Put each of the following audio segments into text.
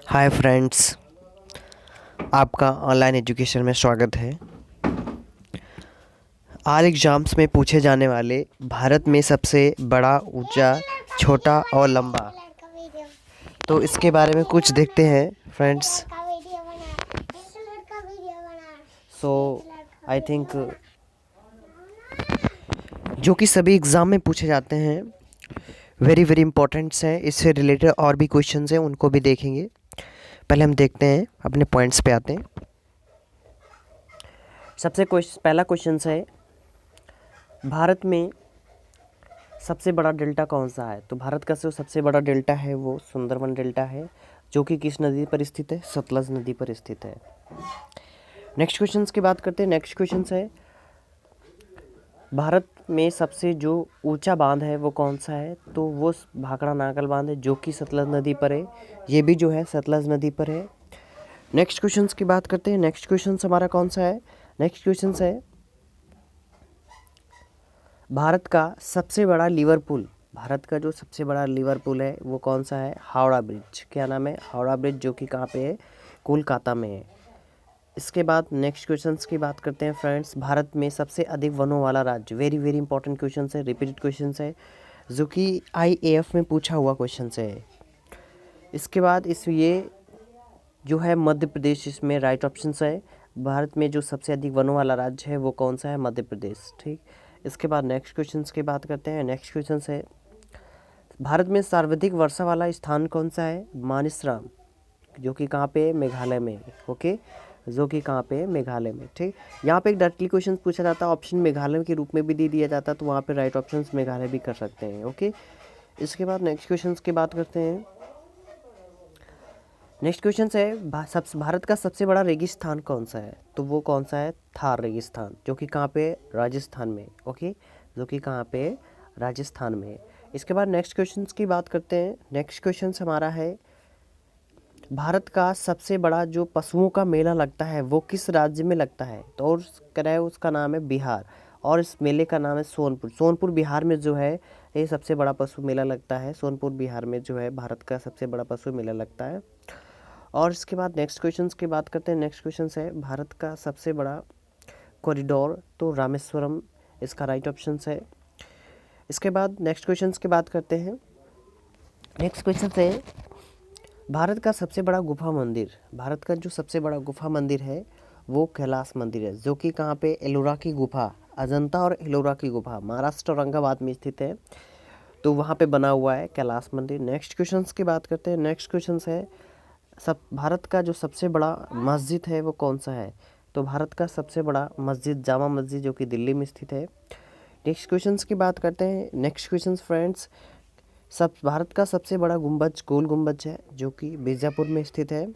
Hi friends, आपका online education में स्वागत है। आल एग्ज़ाम्स में पूछे जाने वाले भारत में सबसे बड़ा, ऊंचा, छोटा और लंबा, तो इसके बारे में कुछ देखते हैं फ्रेंड्स। सो आई थिंक जो कि सभी एग्ज़ाम में पूछे जाते हैं, वेरी वेरी इंपॉर्टेंट्स हैं। इससे रिलेटेड और भी क्वेश्चंस हैं, उनको भी देखेंगे। पहले हम देखते हैं, अपने पॉइंट्स पे आते हैं। पहला क्वेश्चन है, भारत में सबसे बड़ा डेल्टा कौन सा है? तो भारत का जो सबसे बड़ा डेल्टा है वो सुंदरबन डेल्टा है, जो कि किस नदी पर स्थित है? सतलज नदी पर स्थित है। नेक्स्ट क्वेश्चन की बात करते हैं। नेक्स्ट क्वेश्चन है, भारत में सबसे जो ऊंचा बांध है वो कौन सा है? तो वो भाखड़ा नागल बांध है, जो कि सतलज नदी पर है। ये भी जो है सतलज नदी पर है। नेक्स्ट क्वेश्चन की बात करते हैं। नेक्स्ट क्वेश्चन हमारा कौन सा है? नेक्स्ट क्वेश्चन है, भारत का सबसे बड़ा लीवर पुल, भारत का जो सबसे बड़ा लीवर पुल है वो कौन सा है? हावड़ा ब्रिज। क्या नाम है? हावड़ा ब्रिज, जो कि कहाँ पे है? कोलकाता में है। इसके बाद नेक्स्ट क्वेश्चंस की बात करते हैं फ्रेंड्स। भारत में सबसे अधिक वनों वाला राज्य, वेरी वेरी इंपॉर्टेंट क्वेश्चन है, रिपीटेड क्वेश्चन है, जो कि आईएएफ में पूछा हुआ क्वेश्चन है। इसके बाद ये जो है मध्य प्रदेश, इसमें राइट ऑप्शन है। भारत में जो सबसे अधिक वनों वाला राज्य है वो कौन सा है? मध्य प्रदेश। ठीक। इसके बाद नेक्स्ट क्वेश्चन की बात करते हैं। नेक्स्ट क्वेश्चन है, भारत में सर्वाधिक वर्षा वाला स्थान कौन सा है? मानसरोवर, जो कि कहाँ पे? मेघालय में। ओके, जो कि कहाँ पे? मेघालय में। ठीक। यहाँ पे एक डायरेक्टली क्वेश्चन पूछा जाता है, ऑप्शन मेघालय के रूप में भी दे दिया जाता है, तो वहाँ पे राइट ऑप्शन मेघालय भी कर सकते हैं। ओके। इसके बाद नेक्स्ट क्वेश्चन की बात करते हैं। नेक्स्ट क्वेश्चन है, भारत का सबसे बड़ा रेगिस्तान कौन सा है? तो वो कौन सा है? थार रेगिस्तान, जो कि कहाँ पे? राजस्थान में। ओके, जो कि कहाँ पे? राजस्थान में। इसके बाद नेक्स्ट क्वेश्चन की बात करते हैं। नेक्स्ट क्वेश्चन हमारा है, भारत का सबसे बड़ा जो पशुओं का मेला लगता है वो किस राज्य में लगता है? तो और कह है उसका नाम है बिहार, और इस मेले का नाम है सोनपुर। सोनपुर बिहार में जो है ये सबसे बड़ा पशु मेला लगता है। सोनपुर बिहार में जो है भारत का सबसे बड़ा पशु मेला लगता है। और इसके बाद नेक्स्ट क्वेश्चन की बात करते हैं। नेक्स्ट क्वेश्चन है, भारत का सबसे बड़ा कॉरिडोर, तो रामेश्वरम इसका राइट ऑप्शन है। इसके बाद नेक्स्ट क्वेश्चन की बात करते हैं। नेक्स्ट क्वेश्चन है, भारत का सबसे बड़ा गुफा मंदिर, भारत का जो सबसे बड़ा गुफा मंदिर है वो कैलाश मंदिर है, जो कि कहाँ पे? एलोरा की गुफा, अजंता और एलोरा की गुफा महाराष्ट्र औरंगाबाद में स्थित है, तो वहाँ पे बना हुआ है कैलाश मंदिर। नेक्स्ट क्वेश्चन की बात करते हैं। नेक्स्ट क्वेश्चन है, भारत का जो सबसे बड़ा मस्जिद है वो कौन सा है? तो भारत का सबसे बड़ा मस्जिद जामा मस्जिद, जो कि दिल्ली में स्थित है। नेक्स्ट क्वेश्चन की बात करते हैं। नेक्स्ट क्वेश्चन फ्रेंड्स, भारत का सबसे बड़ा गुंबज गोल गुंबज है, जो कि बीजापुर में स्थित है।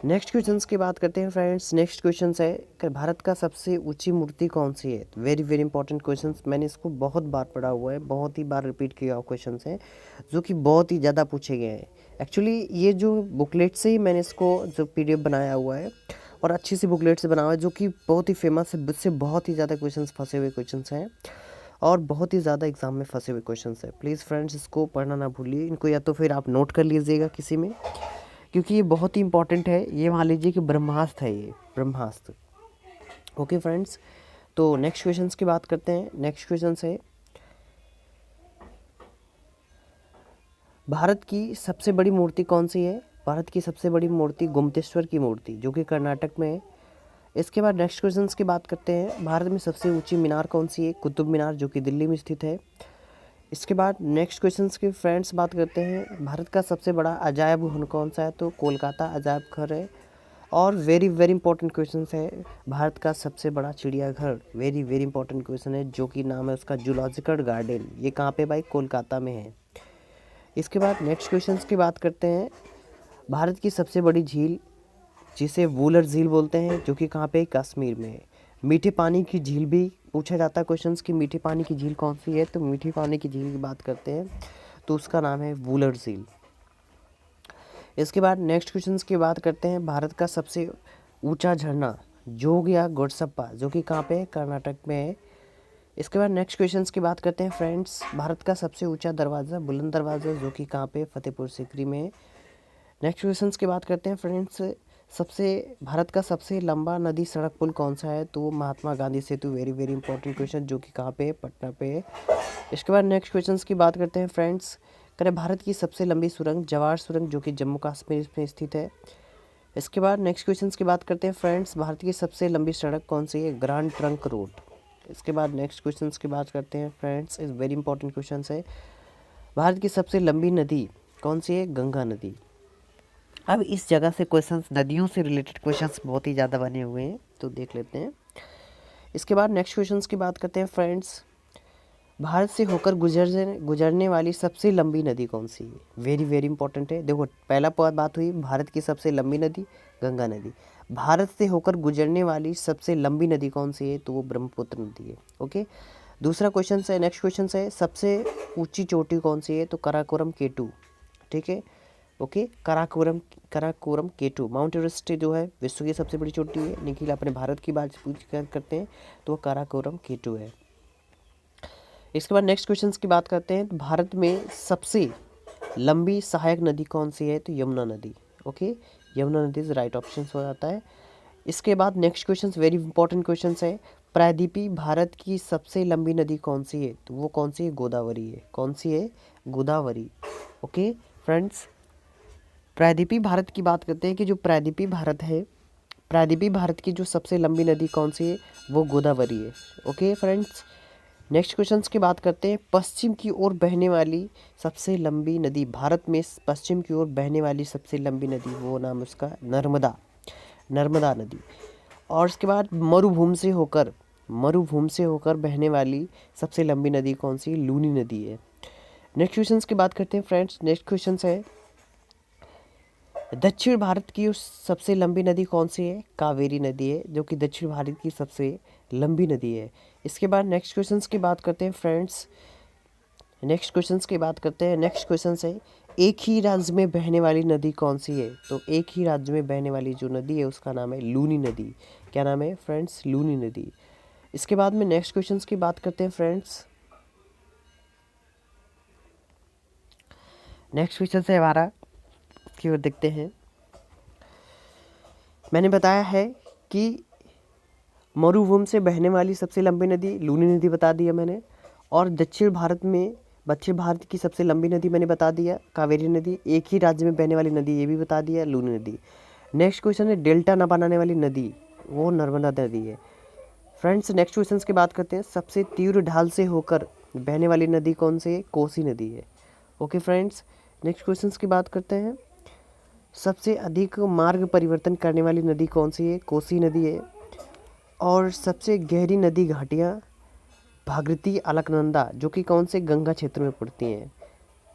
नेक्स्ट क्वेश्चंस की बात करते हैं फ्रेंड्स। नेक्स्ट क्वेश्चन है कि भारत का सबसे ऊंची मूर्ति कौन सी है? वेरी वेरी इंपॉर्टेंट क्वेश्चंस, मैंने इसको बहुत बार पढ़ा हुआ है, बहुत ही बार रिपीट किया हुआ क्वेश्चंस हैं, जो कि बहुत ही ज़्यादा पूछे गए हैं। एक्चुअली ये जो बुकलेट से ही मैंने इसको जो पीडीएफ बनाया हुआ है, और अच्छी सी बुकलेट से बना हुआ है, जो कि बहुत ही फेमस है, इससे बहुत ही ज़्यादा क्वेश्चन फंसे हुए क्वेश्चन हैं, और बहुत ही ज़्यादा एग्जाम में फंसे हुए क्वेश्चंस है। प्लीज़ फ्रेंड्स इसको पढ़ना ना भूलिए, इनको या तो फिर आप नोट कर लीजिएगा किसी में, क्योंकि ये बहुत ही इंपॉर्टेंट है। ये मान लीजिए कि ब्रह्मास्त्र है, ये ब्रह्मास्त्र। ओके फ्रेंड्स, तो नेक्स्ट क्वेश्चंस की बात करते हैं। नेक्स्ट क्वेश्चन है, भारत की सबसे बड़ी मूर्ति कौन सी है? भारत की सबसे बड़ी मूर्ति गोमतेश्वर की मूर्ति, जो कि कर्नाटक में है। इसके बाद नेक्स्ट क्वेश्चंस की बात करते हैं। भारत में सबसे ऊंची मीनार कौन सी है? कुतुब मीनार, जो कि दिल्ली में स्थित है। इसके बाद नेक्स्ट क्वेश्चंस की फ्रेंड्स बात करते हैं। भारत का सबसे बड़ा अजायब घन कौन सा है? तो कोलकाता अजायब घर है। और वेरी वेरी इंपॉर्टेंट क्वेश्चन है, भारत का सबसे बड़ा चिड़ियाघर, वेरी वेरी इंपॉर्टेंट क्वेश्चन है, जो कि नाम है उसका जूलॉजिकल गार्डन। ये कहाँ पे भाई? कोलकाता में है। इसके बाद नेक्स्ट क्वेश्चंस की बात करते हैं। भारत की सबसे बड़ी झील, जिसे वूलर झील बोलते हैं, जो कि कहाँ पे? कश्मीर में है। मीठे पानी की झील भी पूछा जाता है क्वेश्चंस की, मीठे पानी की झील कौन सी है? तो मीठे पानी की झील की बात करते हैं तो उसका नाम है वूलर झील। इसके बाद नेक्स्ट क्वेश्चंस की बात करते हैं। भारत का सबसे ऊंचा झरना जोग या गोडसप्पा, जो कि कहाँ पे? कर्नाटक में है। इसके बाद नेक्स्ट क्वेश्चंस की बात करते हैं फ्रेंड्स। भारत का सबसे ऊंचा दरवाज़ा बुलंद दरवाज़ा, जो कि कहाँ पे? फतेहपुर सीकरी में है। नेक्स्ट क्वेश्चन की बात करते हैं फ्रेंड्स, भारत का सबसे लंबा नदी सड़क पुल कौन सा है? तो वो महात्मा गांधी सेतु, वेरी वेरी इंपॉर्टेंट क्वेश्चन, जो कि कहाँ पे है? पटना पे है। इसके बाद नेक्स्ट क्वेश्चन की बात करते हैं फ्रेंड्स, करें भारत की सबसे लंबी सुरंग, जवाहर सुरंग, जो कि जम्मू कश्मीर में स्थित है। इसके बाद नेक्स्ट क्वेश्चन की बात करते हैं फ्रेंड्स, भारत की सबसे लंबी सड़क कौन सी है? Grand trunk road. इसके बाद नेक्स्ट क्वेश्चन की बात करते हैं फ्रेंड्स, इस वेरी इंपॉर्टेंट क्वेश्चन है, भारत की सबसे लंबी नदी कौन सी है? गंगा नदी। अब इस जगह से क्वेश्चंस, नदियों से रिलेटेड क्वेश्चंस बहुत ही ज़्यादा बने हुए हैं, तो देख लेते हैं। इसके बाद नेक्स्ट क्वेश्चंस की बात करते हैं फ्रेंड्स, भारत से होकर गुजरने वाली सबसे लंबी नदी कौन सी है? वेरी वेरी इंपॉर्टेंट है। देखो, पहला बात हुई भारत की सबसे लंबी नदी गंगा नदी। भारत से होकर गुजरने वाली सबसे लंबी नदी कौन सी है? तो वो ब्रह्मपुत्र नदी है। ओके, दूसरा क्वेश्चन है, नेक्स्ट क्वेश्चन है, सबसे ऊंची चोटी कौन सी है? तो कराकोरम केटू। ठीक है, ओके, कराकोरम केटू। माउंट एवरेस्ट जो है विश्व की सबसे बड़ी चोटी है, लेकिन अपने भारत की बात करते हैं तो वो कराकोरम केटू है। इसके बाद नेक्स्ट क्वेश्चन की बात करते हैं, तो भारत में सबसे लंबी सहायक नदी कौन सी है? तो यमुना नदी। ओके, यमुना नदी इज राइट ऑप्शन हो जाता है। इसके बाद next question very important question है, प्रायद्वीपीय भारत की सबसे लंबी नदी कौन सी है? तो वो कौन सी है? गोदावरी है। कौन सी है? गोदावरी। ओके फ्रेंड्स, प्रायद्वीपीय भारत की बात करते हैं कि जो प्रायद्वीपीय भारत है, प्रायद्वीपीय भारत की जो सबसे लंबी नदी कौन सी है? वो गोदावरी है। ओके फ्रेंड्स, नेक्स्ट क्वेश्चन की बात करते हैं, पश्चिम की ओर बहने वाली सबसे लंबी नदी, भारत में पश्चिम की ओर बहने वाली सबसे लंबी नदी, वो नाम उसका नर्मदा नदी। और उसके बाद मरुभूमि से होकर बहने वाली सबसे लंबी नदी कौन सी? लूनी नदी है। नेक्स्ट क्वेश्चन की बात करते हैं फ्रेंड्स, नेक्स्ट क्वेश्चन है, दक्षिण भारत की सबसे लंबी नदी कौन सी है? कावेरी नदी है, जो कि दक्षिण भारत की सबसे लंबी नदी है। इसके बाद नेक्स्ट क्वेश्चंस की बात करते हैं फ्रेंड्स, नेक्स्ट क्वेश्चन है, एक ही राज्य में बहने वाली नदी कौन सी है? तो एक ही राज्य में बहने वाली जो नदी है उसका नाम है लूनी नदी। क्या नाम है फ्रेंड्स? लूनी नदी। इसके बाद में नेक्स्ट क्वेश्चंस की बात करते हैं फ्रेंड्स, नेक्स्ट क्वेश्चन है हमारा, की ओर देखते हैं। मैंने बताया है कि मरुभूमि से बहने वाली सबसे लंबी नदी लूनी नदी बता दिया मैंने, और दक्षिण भारत की सबसे लंबी नदी मैंने बता दिया कावेरी नदी, एक ही राज्य में बहने वाली नदी ये भी बता दिया लूनी नदी। नेक्स्ट क्वेश्चन है, डेल्टा न बनाने वाली नदी, वो नर्मदा नदी है। फ्रेंड्स, नेक्स्ट क्वेश्चन की बात करते हैं, सबसे तीव्र ढाल से होकर बहने वाली नदी कौन सी है? कोसी नदी है। ओके फ्रेंड्स, नेक्स्ट क्वेश्चन की बात करते हैं, सबसे अधिक मार्ग परिवर्तन करने वाली नदी कौन सी है? कोसी नदी है। और सबसे गहरी नदी घाटियाँ भागीरथी, अलकनंदा, जो कि कौन से? गंगा क्षेत्र में पड़ती हैं।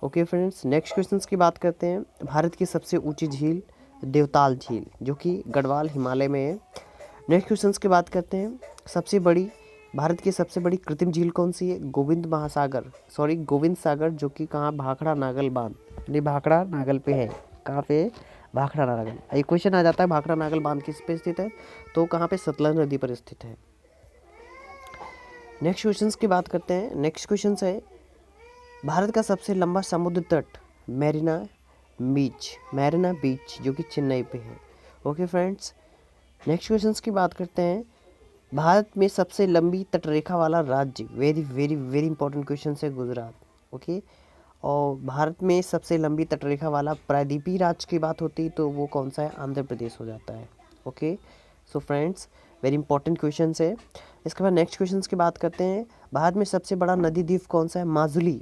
ओके फ्रेंड्स, नेक्स्ट क्वेश्चन की बात करते हैं, भारत की सबसे ऊंची झील देवताल झील, जो कि गढ़वाल हिमालय में है। नेक्स्ट क्वेश्चन की बात करते हैं, भारत की सबसे बड़ी कृत्रिम झील कौन सी है? गोविंद सागर, जो कि कहाँ? भाखड़ा नागल बांध, नहीं भाखड़ा नागल पे है। कहाँ पे? भाखड़ा नागल। ये क्वेश्चन आ जाता है, भाखड़ा नागल बांध किस पे स्थित है? तो कहाँ पे? सतलज नदी पर स्थित है। नेक्स्ट क्वेश्चन की बात करते हैं, नेक्स्ट क्वेश्चन है, भारत का सबसे लंबा समुद्र तट मैरीना बीच, जो कि चेन्नई पे है। ओके फ्रेंड्स, नेक्स्ट क्वेश्चन की बात करते हैं, भारत में सबसे लंबी तटरेखा वाला राज्य, very very very important question है, गुजरात। ओके, और भारत में सबसे लंबी तटरेखा वाला प्रायद्वीपीय राज्य की बात होती है तो वो कौन सा है? आंध्र प्रदेश हो जाता है। Okay, so friends, very important question है। इसके बाद नेक्स्ट क्वेश्चन की बात करते हैं, भारत में सबसे बड़ा नदी द्वीप कौन सा है? माजुली,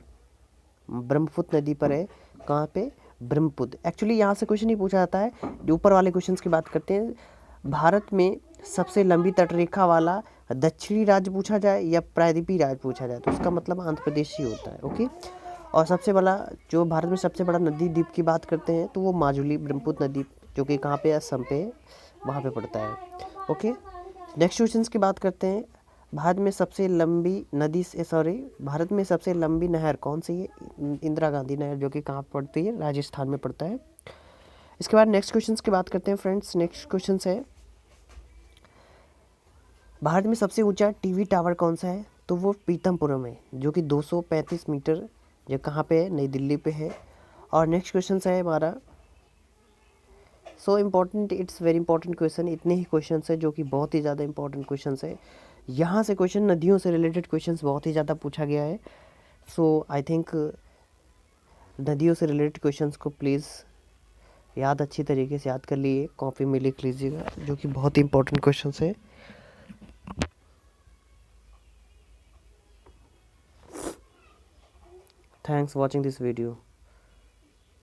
ब्रह्मपुत्र नदी पर है। कहाँ पे? ब्रह्मपुत्र। एक्चुअली यहाँ से क्वेश्चन नहीं पूछा जाता है, ऊपर वाले क्वेश्चन की बात करते हैं, भारत में सबसे लंबी तटरेखा वाला दक्षिणी राज्य पूछा जाए या प्रायद्वीपीय राज्य पूछा जाए तो उसका मतलब आंध्र प्रदेश ही होता है। ओके, और सबसे बड़ा जो भारत में सबसे बड़ा नदी द्वीप की बात करते हैं तो वो माजुली ब्रह्मपुत्र नदी, जो कि कहाँ पे? असम पे, वहाँ पे पड़ता है। ओके, नेक्स्ट क्वेश्चन की बात करते हैं, भारत में सबसे लंबी नहर कौन सी है? इंदिरा गांधी नहर, जो कि कहाँ पड़ती है? राजस्थान में पड़ता है। इसके बाद नेक्स्ट क्वेश्चन की बात करते हैं फ्रेंड्स, नेक्स्ट क्वेश्चन है, भारत में सबसे ऊंचा टीवी टावर कौन सा है? तो वो पीतमपुरम है, जो कि 235 मीटर, जो कहाँ पे है? नई दिल्ली पे है। और नेक्स्ट क्वेश्चन है हमारा, so important, it's very important question. इतने ही क्वेश्चन है जो कि बहुत ही ज़्यादा इंपॉर्टेंट क्वेश्चन है। यहाँ से क्वेश्चन नदियों से रिलेटेड क्वेश्चंस बहुत ही ज़्यादा पूछा गया है। सो आई थिंक नदियों से रिलेटेड क्वेश्चंस को प्लीज़ याद, अच्छी तरीके से याद कर लिए, कॉपी में लिख लीजिएगा, जो कि बहुत ही इंपॉर्टेंट क्वेश्चंस है। Thanks watching this video.